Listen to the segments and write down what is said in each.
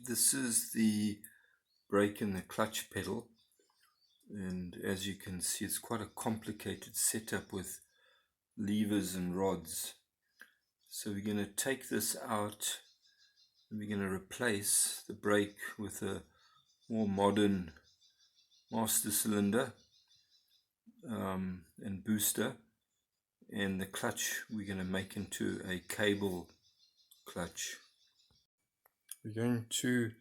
This is the brake and the clutch pedal, and as you can see it's quite a complicated setup with levers and rods. So we're going to take this out and we're going to replace the brake with a more modern master cylinder and booster, and the clutch we're going to make into a cable clutch. We're going to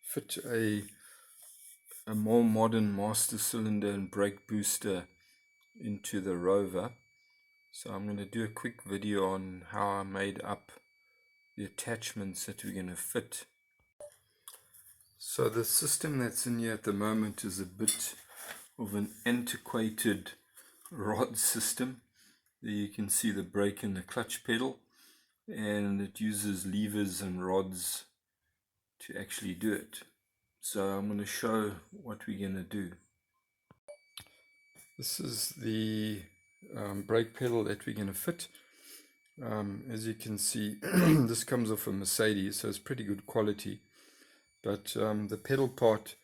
fit a more modern master cylinder and brake booster into the Rover. So I'm going to do a quick video on how I made up the attachments that we're going to fit. So the system that's in here at the moment is a bit of an antiquated rod system. There you can see the brake and the clutch pedal, and it uses levers and rods to actually do it. So I'm going to show what we're going to do. This is the brake pedal that we're going to fit. As you can see, this comes off a Mercedes, so it's pretty good quality. But the pedal part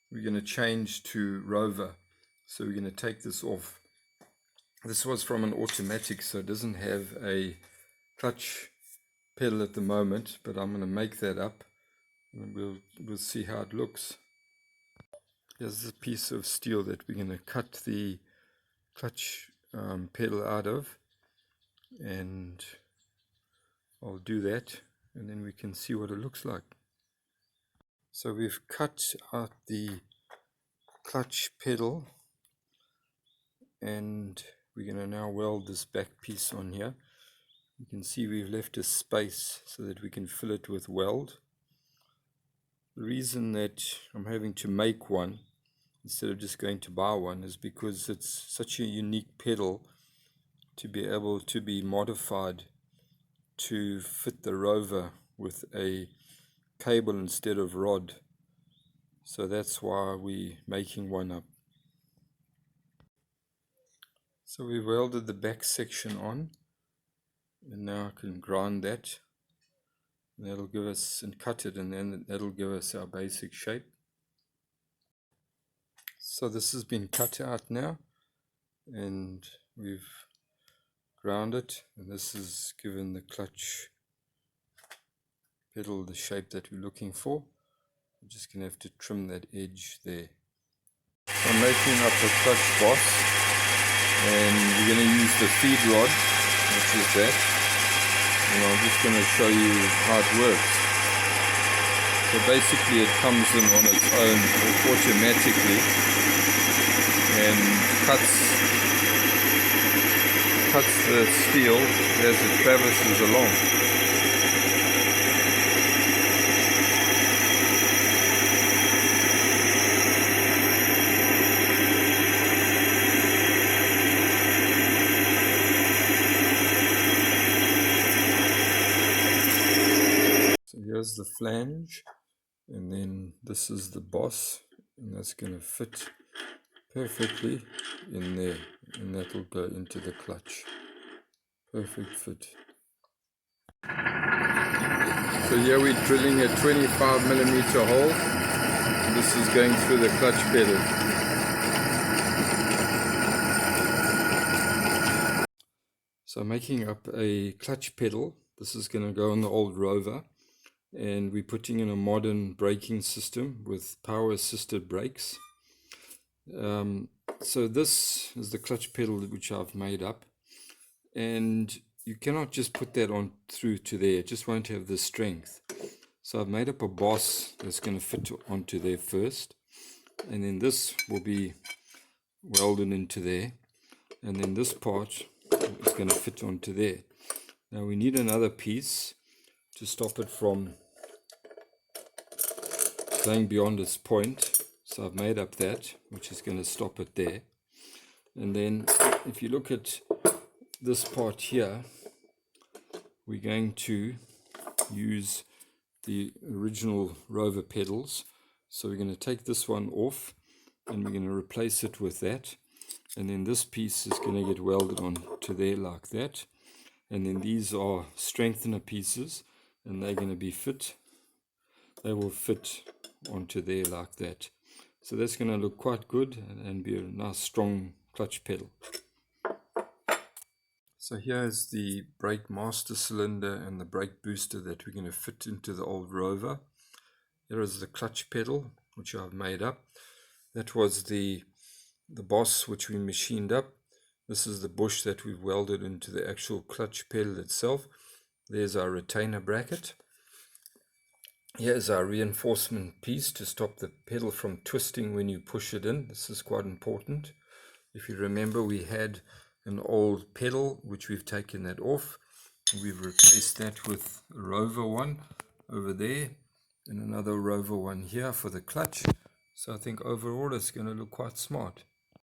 we're going to change to Rover. So we're going to take this off. This was from an automatic, so it doesn't have a clutch pedal at the moment, but I'm going to make that up and we'll see how it looks. Here's a piece of steel that we're going to cut the clutch pedal out of, and I'll do that and then we can see what it looks like. So we've cut out the clutch pedal and we're going to now weld this back piece on here. You can see we've left a space so that we can fill it with weld. The reason that I'm having to make one instead of just going to buy one is because it's such a unique pedal to be able to be modified to fit the Rover with a cable instead of rod. So that's why we're making one up. So we welded the back section on, and now I can grind that. That'll give us, and cut it, and then that'll give us our basic shape. So this has been cut out now, and we've ground it, and this has given the clutch pedal the shape that we're looking for. I'm just going to have to trim that edge there. So I'm making up a clutch boss, and we're going to use the feed rod, which is that, and I'm just going to show you how it works. So basically it comes in on its own automatically and cuts the steel as it traverses along. So here's the flange, and then this is the boss, and that's going to fit perfectly in there, and that will go into the clutch. Perfect fit. So here we're drilling a 25mm hole, and this is going through the clutch pedal. So making up a clutch pedal. This is going to go on the old Rover, and we're putting in a modern braking system with power assisted brakes. So this is the clutch pedal which I've made up, and you cannot just put that on through to there, it just won't have the strength. So I've made up a boss that's going to fit onto there first, and then this will be welded into there, and then this part is going to fit onto there. Now we need another piece to stop it from going beyond its point. So I've made up that, which is going to stop it there. And then if you look at this part here, we're going to use the original Rover pedals. So we're going to take this one off and we're going to replace it with that. And then this piece is going to get welded onto there like that. And then these are strengthener pieces, and they're going to be fit they will fit onto there like that. So that's going to look quite good and be a nice strong clutch pedal. So here is the brake master cylinder and the brake booster that we're going to fit into the old Rover. Here is the clutch pedal, which I've made up. That was the boss, which we machined up. This is the bush that we've welded into the actual clutch pedal itself. There's our retainer bracket. Here's our reinforcement piece to stop the pedal from twisting when you push it in. This is quite important. If you remember, we had an old pedal which we've taken that off. We've replaced that with a Rover one over there and another Rover one here for the clutch. So I think overall it's going to look quite smart.